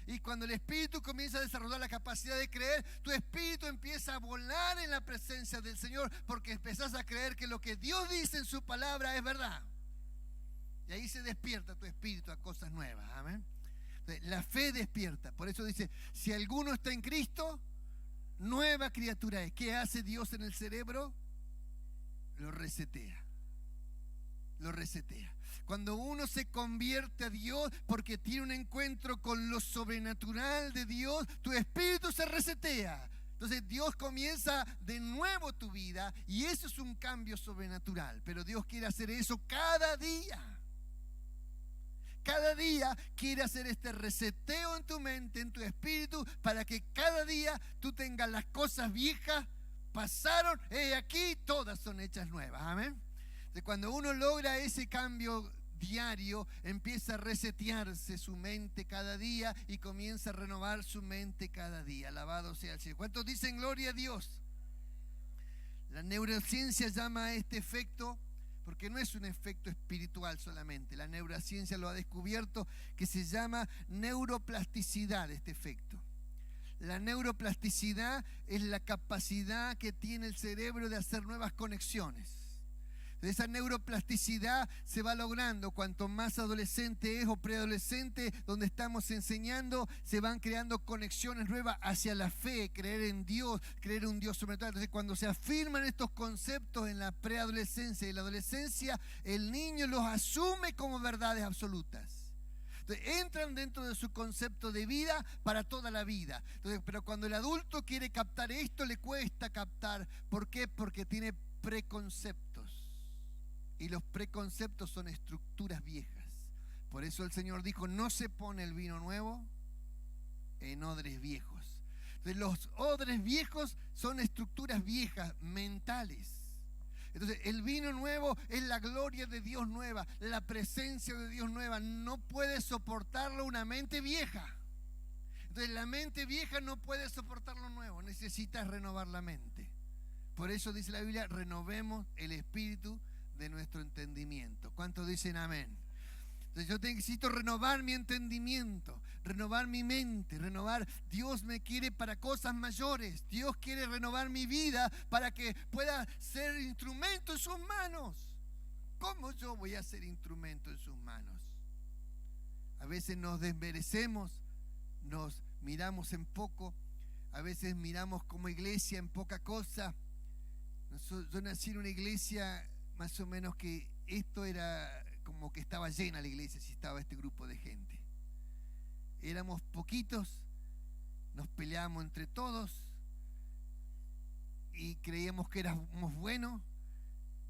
Y cuando el espíritu comienza a desarrollar la capacidad de creer, tu espíritu empieza a volar en la presencia del Señor, porque empezás a creer que lo que Dios dice en su palabra es verdad. Y ahí se despierta tu espíritu a cosas nuevas. Amén. La fe despierta. Por eso dice, si alguno está en Cristo, nueva criatura es. ¿Qué hace Dios en el cerebro? Lo resetea. Lo resetea. Cuando uno se convierte a Dios porque tiene un encuentro con lo sobrenatural de Dios, tu espíritu se resetea. Entonces Dios comienza de nuevo tu vida y eso es un cambio sobrenatural. Pero Dios quiere hacer eso cada día. Cada día quiere hacer este reseteo en tu mente, en tu espíritu, para que cada día tú tengas las cosas viejas, pasaron, aquí todas son hechas nuevas. Amén. Entonces, cuando uno logra ese cambio diario, empieza a resetearse su mente cada día y comienza a renovar su mente cada día. Alabado sea el Señor. ¿Cuántos dicen gloria a Dios? La neurociencia llama a este efecto, porque no es un efecto espiritual solamente, la neurociencia lo ha descubierto, que se llama neuroplasticidad, este efecto. La neuroplasticidad es la capacidad que tiene el cerebro de hacer nuevas conexiones. Esa neuroplasticidad se va logrando cuanto más adolescente es o preadolescente, donde estamos enseñando, se van creando conexiones nuevas hacia la fe, creer en Dios, creer en un Dios sobrenatural. Entonces, cuando se afirman estos conceptos en la preadolescencia y la adolescencia, el niño los asume como verdades absolutas. Entonces, entran dentro de su concepto de vida para toda la vida. Entonces, pero cuando el adulto quiere captar esto, le cuesta captar. ¿Por qué? Porque tiene preconceptos. Y los preconceptos son estructuras viejas. Por eso el Señor dijo, no se pone el vino nuevo en odres viejos. Entonces, los odres viejos son estructuras viejas, mentales. Entonces, el vino nuevo es la gloria de Dios nueva, la presencia de Dios nueva. No puede soportarlo una mente vieja. Entonces, la mente vieja no puede soportar lo nuevo. Necesitas renovar la mente. Por eso dice la Biblia, renovemos el espíritu de nuestro entendimiento. ¿Cuántos dicen amén? Entonces yo necesito renovar mi entendimiento, renovar mi mente, renovar. Dios me quiere para cosas mayores. Dios quiere renovar mi vida para que pueda ser instrumento en sus manos. ¿Cómo yo voy a ser instrumento en sus manos? A veces nos desmerecemos, nos miramos en poco, a veces miramos como iglesia en poca cosa. Yo nací en una iglesia más o menos que esto era como que estaba llena la iglesia si estaba este grupo de gente. Éramos poquitos, nos peleábamos entre todos y creíamos que éramos buenos,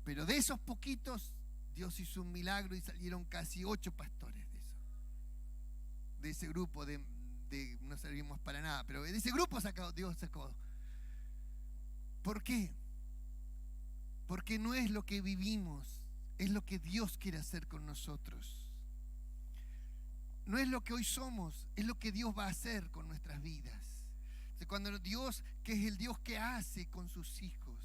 pero de esos poquitos Dios hizo un milagro y salieron casi 8 pastores de eso. De ese grupo de no servimos para nada, pero de ese grupo Dios sacó. ¿Por qué? Porque no es lo que vivimos, es lo que Dios quiere hacer con nosotros. No es lo que hoy somos, es lo que Dios va a hacer con nuestras vidas. Cuando Dios, que es el Dios que hace con sus hijos,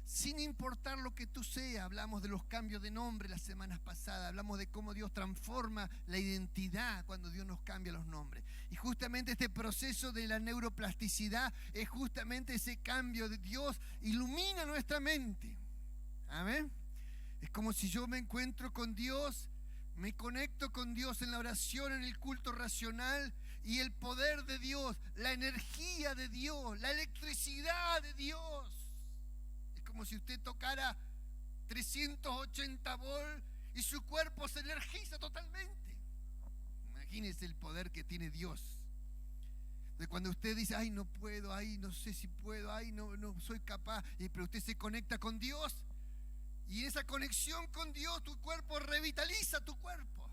sin importar lo que tú seas, hablamos de los cambios de nombre las semanas pasadas, hablamos de cómo Dios transforma la identidad cuando Dios nos cambia los nombres. Y justamente este proceso de la neuroplasticidad es justamente ese cambio de Dios, ilumina nuestra mente. Amén. Es como si yo me encuentro con Dios, me conecto con Dios en la oración, en el culto racional, y el poder de Dios, la energía de Dios, la electricidad de Dios. Es como si usted tocara 380 volts y su cuerpo se energiza totalmente. Imagínese el poder que tiene Dios. De cuando usted dice, ay, no puedo, ay, no sé si puedo, ay, no soy capaz, pero usted se conecta con Dios. Y esa conexión con Dios, tu cuerpo revitaliza tu cuerpo.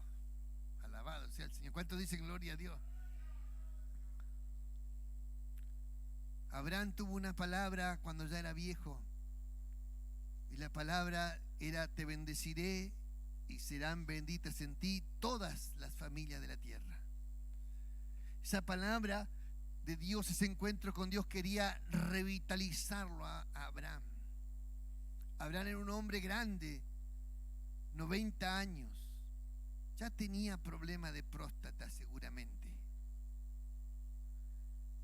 Alabado sea el Señor. ¿Cuántos dicen gloria a Dios? Abraham tuvo una palabra cuando ya era viejo. Y la palabra era: te bendeciré y serán benditas en ti todas las familias de la tierra. Esa palabra de Dios, ese encuentro con Dios, quería revitalizarlo a Abraham. Abraham era un hombre grande, 90 años. Ya tenía problema de próstata seguramente.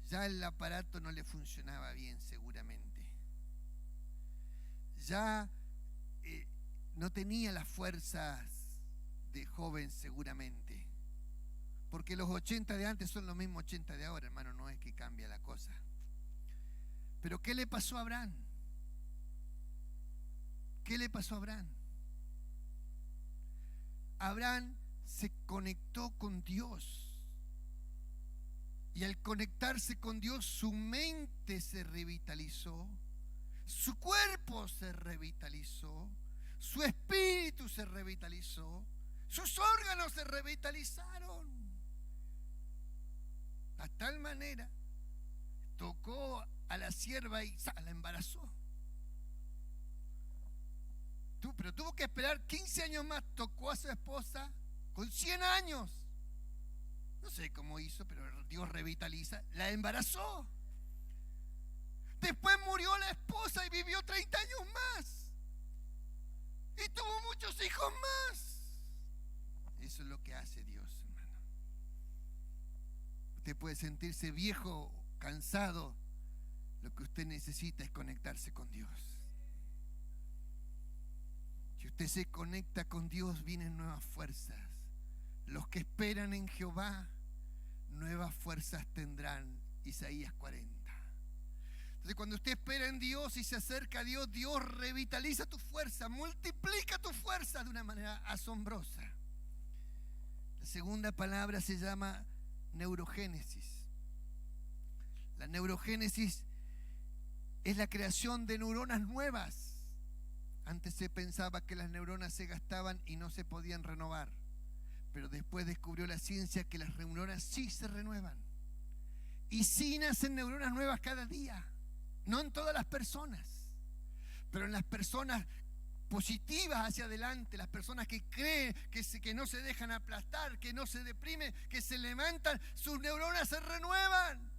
Ya el aparato no le funcionaba bien seguramente. Ya no tenía las fuerzas de joven seguramente. Porque los 80 de antes son los mismos 80 de ahora, hermano, no es que cambia la cosa. Pero ¿qué le pasó a Abraham? ¿Qué le pasó a Abraham? Abraham se conectó con Dios. Y al conectarse con Dios, su mente se revitalizó, su cuerpo se revitalizó, su espíritu se revitalizó, sus órganos se revitalizaron. A tal manera, tocó a la sierva y la embarazó. Pero tuvo que esperar 15 años más. Tocó a su esposa con 100 años. No sé cómo hizo, pero Dios revitaliza. La embarazó. Después murió la esposa y vivió 30 años más. Y tuvo muchos hijos más. Eso es lo que hace Dios, hermano. Usted puede sentirse viejo, cansado. Lo que usted necesita es conectarse con Dios. Si usted se conecta con Dios, vienen nuevas fuerzas. Los que esperan en Jehová, nuevas fuerzas tendrán. Isaías 40. Entonces, cuando usted espera en Dios y se acerca a Dios, Dios revitaliza tu fuerza, multiplica tu fuerza de una manera asombrosa. La segunda palabra se llama neurogénesis. La neurogénesis es la creación de neuronas nuevas. Antes se pensaba que las neuronas se gastaban y no se podían renovar. Pero después descubrió la ciencia que las neuronas sí se renuevan. Y sí nacen neuronas nuevas cada día. No en todas las personas, pero en las personas positivas hacia adelante, las personas que creen, que no se dejan aplastar, que no se deprimen, que se levantan, sus neuronas se renuevan.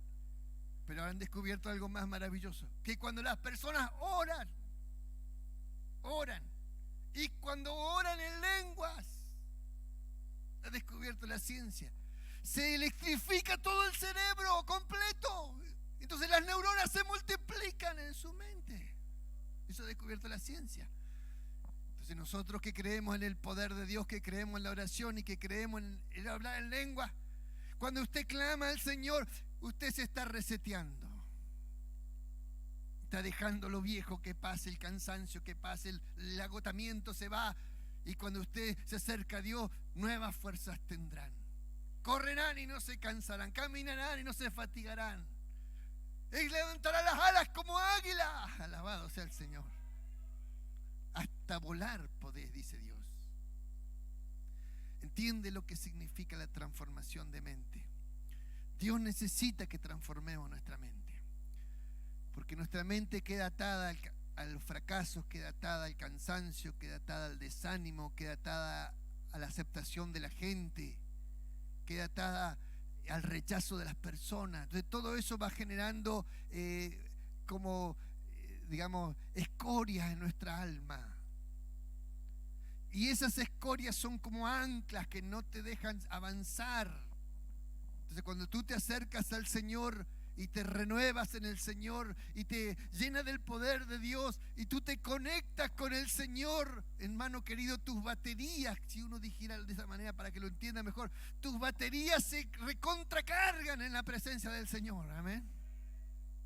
Pero han descubierto algo más maravilloso, que cuando las personas oran, y cuando oran en lenguas, ha descubierto la ciencia, se electrifica todo el cerebro completo. Entonces las neuronas se multiplican en su mente. Eso ha descubierto la ciencia. Entonces nosotros que creemos en el poder de Dios, que creemos en la oración y que creemos en hablar en lengua, cuando usted clama al Señor, usted se está reseteando. Está dejando lo viejo que pase, el cansancio que pase, el agotamiento se va. Y cuando usted se acerca a Dios, nuevas fuerzas tendrán. Correrán y no se cansarán, caminarán y no se fatigarán. Él levantará las alas como águila. Alabado sea el Señor. Hasta volar podés, dice Dios. Entiende lo que significa la transformación de mente. Dios necesita que transformemos nuestra mente. Porque nuestra mente queda atada a los fracasos, queda atada al cansancio, queda atada al desánimo, queda atada a la aceptación de la gente, queda atada al rechazo de las personas. Entonces todo eso va generando digamos, escorias en nuestra alma. Y esas escorias son como anclas que no te dejan avanzar. Entonces cuando tú te acercas al Señor y te renuevas en el Señor y te llena del poder de Dios y tú te conectas con el Señor, hermano querido, tus baterías, si uno dijera de esa manera para que lo entienda mejor, tus baterías se recontracargan en la presencia del Señor, amén.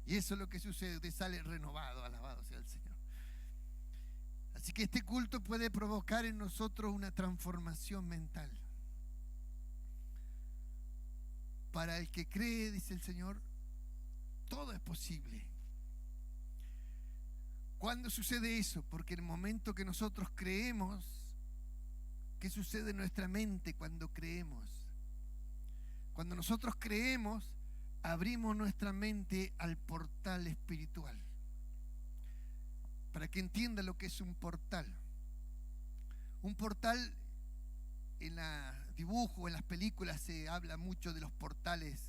Y eso es lo que sucede, te sale renovado, alabado sea el Señor. Así que este culto puede provocar en nosotros una transformación mental. Para el que cree, dice el Señor, todo es posible. ¿Cuándo sucede eso? Porque en el momento que nosotros creemos, ¿qué sucede en nuestra mente cuando creemos? Cuando nosotros creemos, abrimos nuestra mente al portal espiritual. para que entienda lo que es un portal. Un portal, en los dibujos, en las películas se habla mucho de los portales.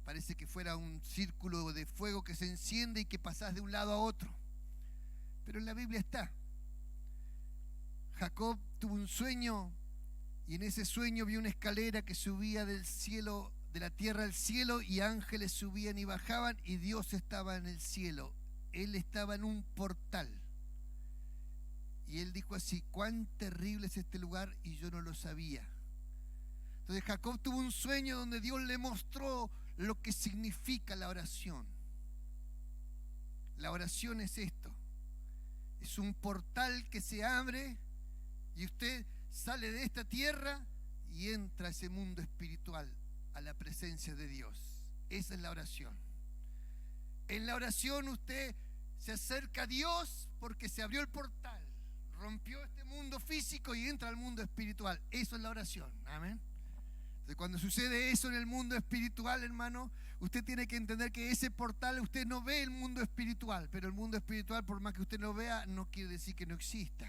Parece que fuera un círculo de fuego que se enciende y que pasás de un lado a otro. Pero en la Biblia está. Jacob tuvo un sueño y en ese sueño vio una escalera que subía del cielo, de la tierra al cielo, y ángeles subían y bajaban y Dios estaba en el cielo. Él estaba en un portal. Y él dijo así: cuán terrible es este lugar, y yo no lo sabía. Entonces Jacob tuvo un sueño donde Dios le mostró lo que significa la oración. La oración es esto: es un portal que se abre y usted sale de esta tierra y entra a ese mundo espiritual, a la presencia de Dios. Esa es la oración. En la oración usted se acerca a Dios porque se abrió el portal, rompió este mundo físico y entra al mundo espiritual. Eso es la oración. Amén. Entonces, cuando sucede eso en el mundo espiritual, hermano, usted tiene que entender que ese portal, usted no ve el mundo espiritual, pero el mundo espiritual, por más que usted no vea, no quiere decir que no exista.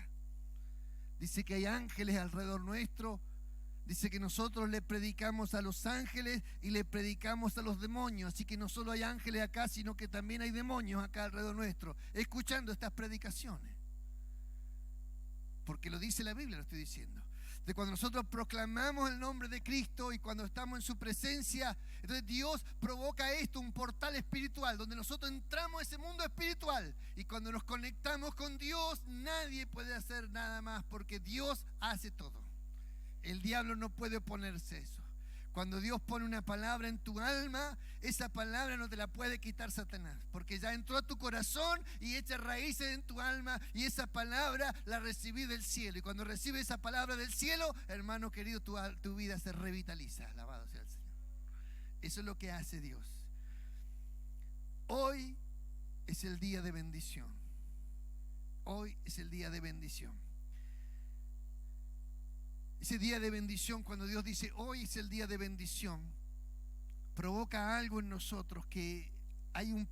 Dice que hay ángeles alrededor nuestro. Dice que nosotros le predicamos a los ángeles y le predicamos a los demonios. Así que no solo hay ángeles acá, sino que también hay demonios acá alrededor nuestro, escuchando estas predicaciones. Porque lo dice la Biblia, lo estoy diciendo. De cuando nosotros proclamamos el nombre de Cristo y cuando estamos en su presencia, entonces Dios provoca esto, un portal espiritual, donde nosotros entramos a ese mundo espiritual. Y cuando nos conectamos con Dios, nadie puede hacer nada más, porque Dios hace todo. El diablo no puede oponerse a eso. Cuando Dios pone una palabra en tu alma, esa palabra no te la puede quitar Satanás, porque ya entró a tu corazón y echa raíces en tu alma, y esa palabra la recibí del cielo. Y cuando recibes esa palabra del cielo, hermano querido, tu vida se revitaliza. Alabado sea el Señor. Eso es lo que hace Dios. Hoy es el día de bendición. Hoy es el día de bendición. Ese día de bendición, cuando Dios dice hoy es el día de bendición, provoca algo en nosotros, que hay un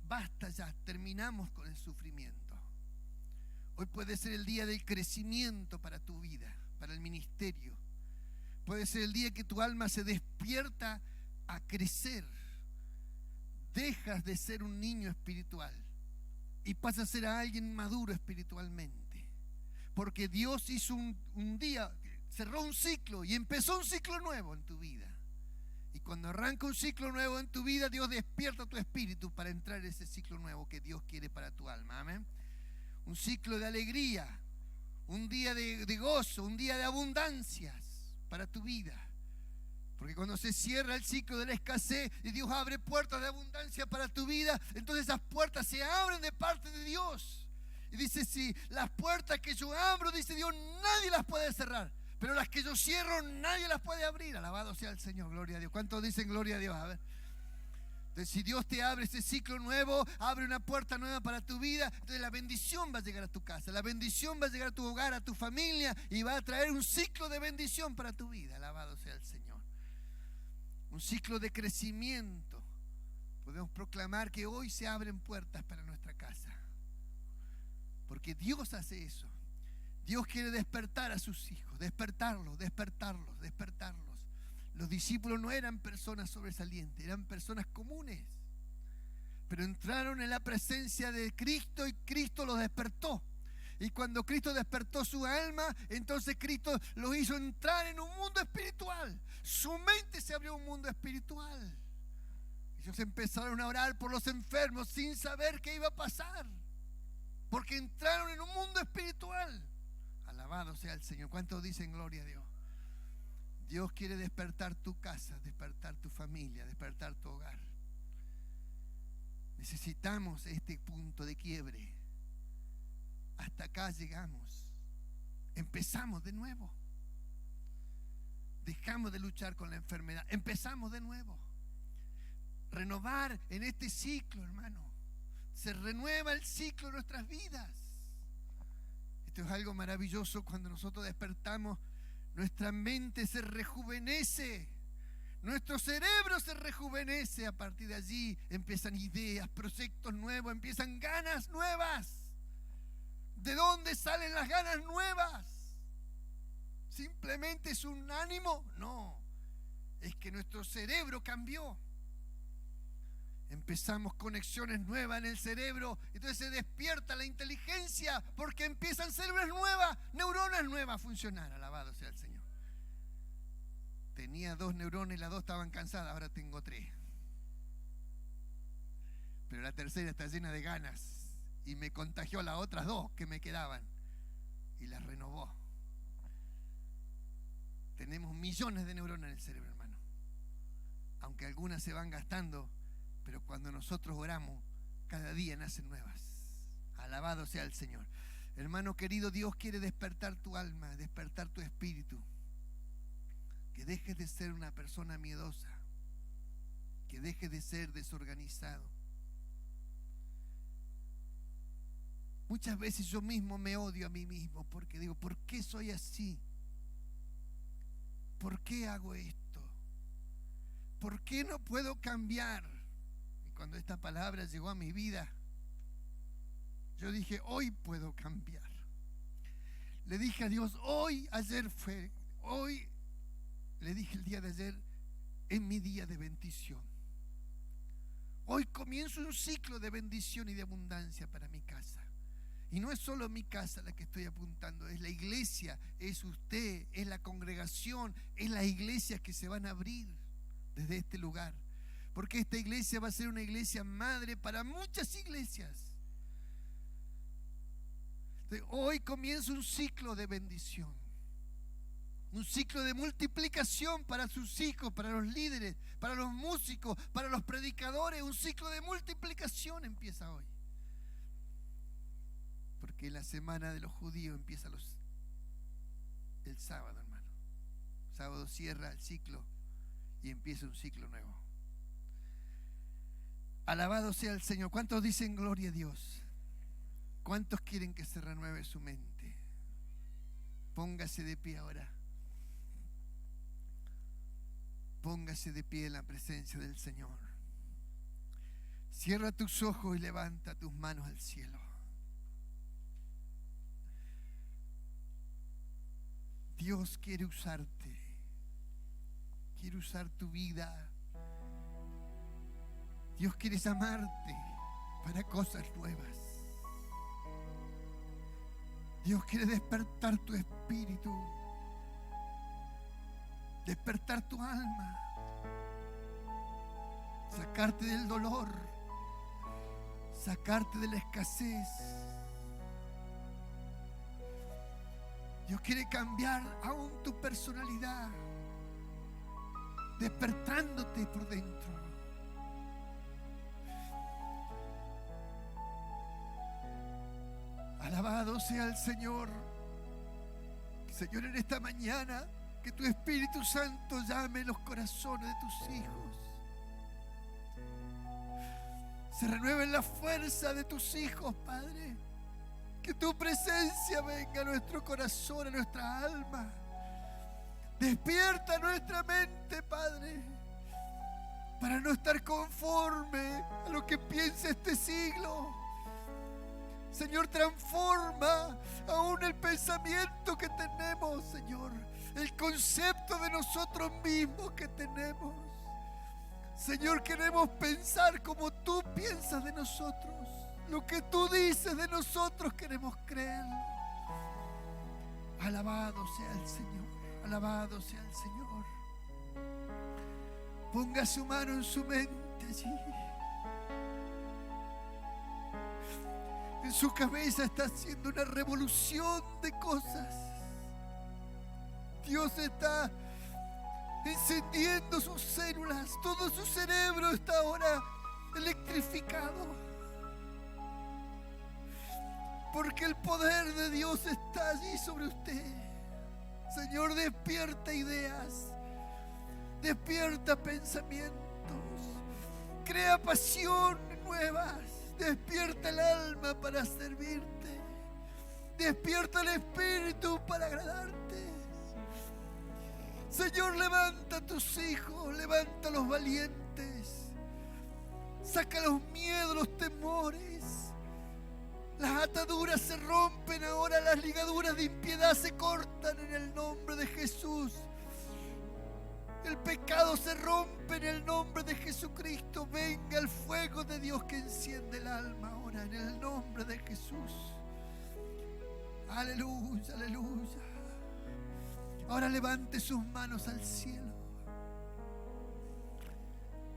basta ya, terminamos con el sufrimiento. Hoy puede ser el día del crecimiento para tu vida, para el ministerio. Puede ser el día que tu alma se despierta a crecer. Dejas de ser un niño espiritual y pasas a ser a alguien maduro espiritualmente. Porque Dios hizo un día, cerró un ciclo y empezó un ciclo nuevo en tu vida. Y cuando arranca un ciclo nuevo en tu vida, Dios despierta tu espíritu para entrar en ese ciclo nuevo que Dios quiere para tu alma. Amén. Un ciclo de alegría, un día de gozo, un día de abundancias para tu vida. Porque cuando se cierra el ciclo de la escasez y Dios abre puertas de abundancia para tu vida, entonces esas puertas se abren de parte de Dios. Y dice: si las puertas que yo abro, dice Dios, nadie las puede cerrar, pero las que yo cierro, nadie las puede abrir. Alabado sea el Señor, gloria a Dios. ¿Cuántos dicen gloria a Dios? A ver. Entonces, si Dios te abre ese ciclo nuevo, abre una puerta nueva para tu vida, entonces la bendición va a llegar a tu casa, la bendición va a llegar a tu hogar, a tu familia, y va a traer un ciclo de bendición para tu vida. Alabado sea el Señor. Un ciclo de crecimiento. Podemos proclamar que hoy se abren puertas para nuestra casa, porque Dios hace eso. Dios quiere despertar a sus hijos, despertarlos. Los discípulos no eran personas sobresalientes, eran personas comunes, pero entraron en la presencia de Cristo y Cristo los despertó. Y cuando Cristo despertó su alma, entonces Cristo los hizo entrar en un mundo espiritual. Su mente se abrió a un mundo espiritual. Ellos empezaron a orar por los enfermos sin saber qué iba a pasar, porque entraron en un mundo espiritual. Alabado sea el Señor. ¿Cuántos dicen gloria a Dios? Dios quiere despertar tu casa, despertar tu familia, despertar tu hogar. Necesitamos este punto de quiebre. Hasta acá llegamos. Empezamos de nuevo. Dejamos de luchar con la enfermedad. Empezamos de nuevo. Renovar en este ciclo, hermano. Se renueva el ciclo de nuestras vidas. Esto es algo maravilloso. Cuando nosotros despertamos, nuestra mente se rejuvenece, nuestro cerebro se rejuvenece. A partir de allí empiezan ideas, proyectos nuevos, empiezan ganas nuevas. ¿De dónde salen las ganas nuevas? ¿Simplemente es un ánimo? No, es que nuestro cerebro cambió. Empezamos conexiones nuevas en el cerebro, entonces se despierta la inteligencia porque empiezan células nuevas, neuronas nuevas a funcionar. Alabado sea el Señor. Tenía 2 neuronas y las 2 estaban cansadas, ahora tengo 3. Pero la tercera está llena de ganas y me contagió a las otras 2 que me quedaban y las renovó. Tenemos millones de neuronas en el cerebro, hermano. Aunque algunas se van gastando, pero cuando nosotros oramos, cada día nacen nuevas. Alabado sea el Señor. Hermano querido, Dios quiere despertar tu alma, despertar tu espíritu. Que dejes de ser una persona miedosa, que dejes de ser desorganizado. Muchas veces yo mismo me odio a mí mismo porque digo, ¿por qué soy así? ¿Por qué hago esto? ¿Por qué no puedo cambiar? Y cuando esta palabra llegó a mi vida, yo dije, hoy puedo cambiar. Le dije a Dios, hoy le dije el día de ayer, es mi día de bendición. Hoy comienzo un ciclo de bendición y de abundancia para mi casa. Y no es solo mi casa la que estoy apuntando, es la iglesia, es usted, es la congregación, es las iglesias que se van a abrir desde este lugar. Porque esta iglesia va a ser una iglesia madre para muchas iglesias. Entonces, hoy comienza un ciclo de bendición, un ciclo de multiplicación para sus hijos, para los líderes, para los músicos, para los predicadores. Un ciclo de multiplicación empieza hoy. Porque la semana de los judíos empieza el sábado, hermano. Sábado cierra el ciclo y empieza un ciclo nuevo. Alabado sea el Señor. ¿Cuántos dicen gloria a Dios? ¿Cuántos quieren que se renueve su mente? Póngase de pie ahora. Póngase de pie en la presencia del Señor. Cierra tus ojos y levanta tus manos al cielo. Dios quiere usarte, quiere usar tu vida. Dios quiere llamarte para cosas nuevas. Dios quiere despertar tu espíritu, despertar tu alma, sacarte del dolor, sacarte de la escasez. Dios quiere cambiar aún tu personalidad, despertándote por dentro. Alabado sea el Señor. Señor, en esta mañana, que tu Espíritu Santo llame los corazones de tus hijos. Se renueve la fuerza de tus hijos, Padre. Que tu presencia venga a nuestro corazón, a nuestra alma. Despierta nuestra mente, Padre, para no estar conforme a lo que piensa este siglo. Señor, transforma aún el pensamiento que tenemos, Señor, el concepto de nosotros mismos que tenemos. Señor, queremos pensar como tú piensas de nosotros. Lo que tú dices de nosotros queremos creer. Alabado sea el Señor, alabado sea el Señor. Ponga su mano en su mente allí. En su cabeza está haciendo una revolución de cosas. Dios está encendiendo sus células. Todo su cerebro está ahora electrificado. Porque el poder de Dios está allí sobre usted. Señor, despierta ideas, despierta pensamientos, crea pasión nuevas, despierta el alma para servirte, despierta el espíritu para agradarte. Señor, levanta a tus hijos, levanta a los valientes, saca los miedos, los temores, las Las ataduras se rompen ahora, las ligaduras de impiedad se cortan en el nombre de Jesús. El pecado se rompe en el nombre de Jesucristo. Venga el fuego de Dios que enciende el alma ahora en el nombre de Jesús. Aleluya, aleluya. Ahora levante sus manos al cielo.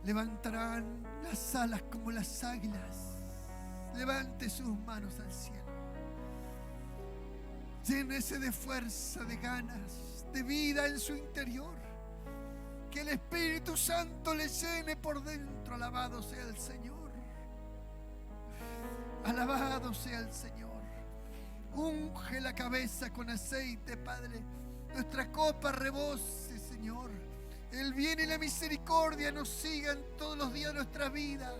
Levantarán las alas como las águilas. Levante sus manos al cielo. Llénese de fuerza, de ganas, de vida en su interior. Que el Espíritu Santo le llene por dentro. Alabado sea el Señor. Alabado sea el Señor. Unge la cabeza con aceite, Padre. Nuestra copa rebose, Señor. El bien y la misericordia nos sigan todos los días de nuestra vida.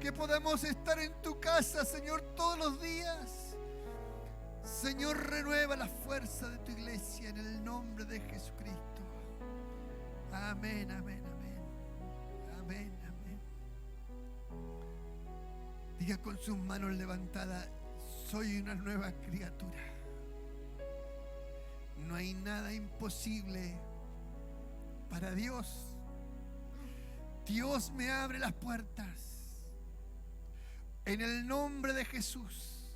Que podamos estar en tu casa, Señor, todos los días. Señor, renueva la fuerza de tu iglesia en el nombre de Jesucristo. Amén, amén, amén. Amén, amén. Diga con sus manos levantadas: soy una nueva criatura. No hay nada imposible para Dios. Dios me abre las puertas. En el nombre de Jesús.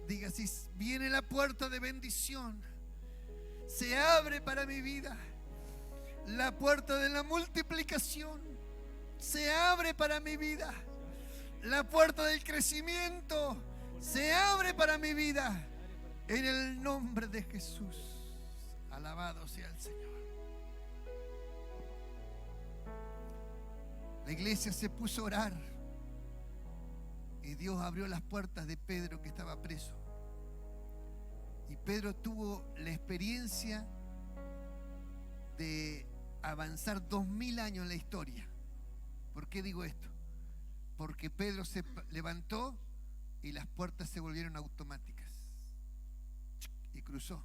Diga: si viene la puerta de bendición, se abre para mi vida. La puerta de la multiplicación se abre para mi vida. La puerta del crecimiento se abre para mi vida. En el nombre de Jesús. Alabado sea el Señor. La iglesia se puso a orar y Dios abrió las puertas de Pedro, que estaba preso. Y Pedro tuvo la experiencia de avanzar 2000 años en la historia. ¿Por qué digo esto? Porque Pedro se levantó y las puertas se volvieron automáticas y cruzó.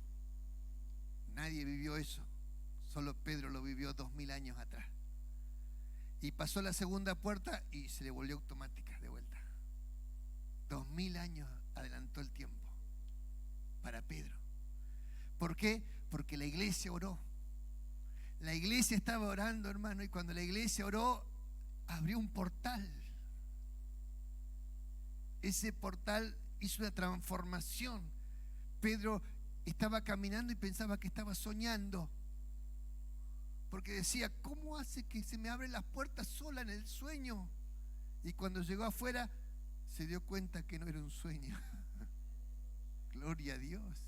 Nadie vivió eso, solo Pedro lo vivió 2000 años atrás. Y pasó la segunda puerta y se le volvió automática de vuelta. 2000 años adelantó el tiempo para Pedro. ¿Por qué? Porque la iglesia oró. La iglesia estaba orando, hermano, y cuando la iglesia oró, abrió un portal. Ese portal hizo una transformación. Pedro estaba caminando y pensaba que estaba soñando, porque decía: ¿cómo hace que se me abren las puertas sola en el sueño? Y cuando llegó afuera se dio cuenta que no era un sueño. Gloria a Dios.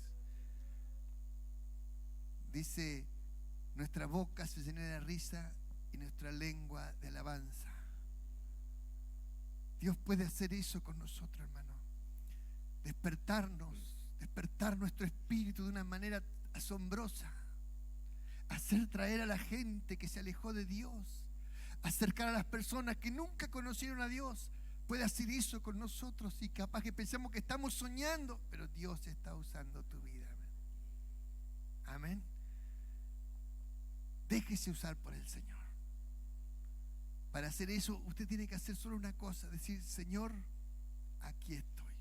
Dice: nuestra boca se llenó de risa y nuestra lengua de alabanza. Dios puede hacer eso con nosotros, hermano. Despertar nuestro espíritu de una manera asombrosa. Hacer traer a la gente que se alejó de Dios. Acercar a las personas que nunca conocieron a Dios. Puede hacer eso con nosotros, y capaz que pensamos que estamos soñando, pero Dios está usando tu vida. Amén. Déjese usar por el Señor. Para hacer eso, usted tiene que hacer solo una cosa: decir: Señor, aquí estoy.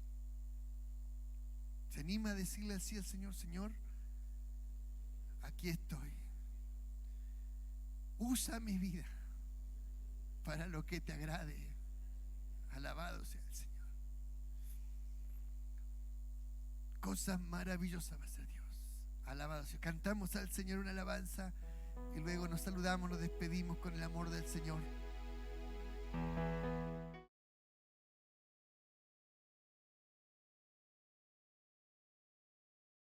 ¿Se anima a decirle así al Señor? Señor, aquí estoy. Usa mi vida para lo que te agrade. Alabado sea el Señor. Cosas maravillosas va a hacer Dios. Alabado sea. Cantamos al Señor una alabanza y luego nos saludamos, nos despedimos con el amor del Señor.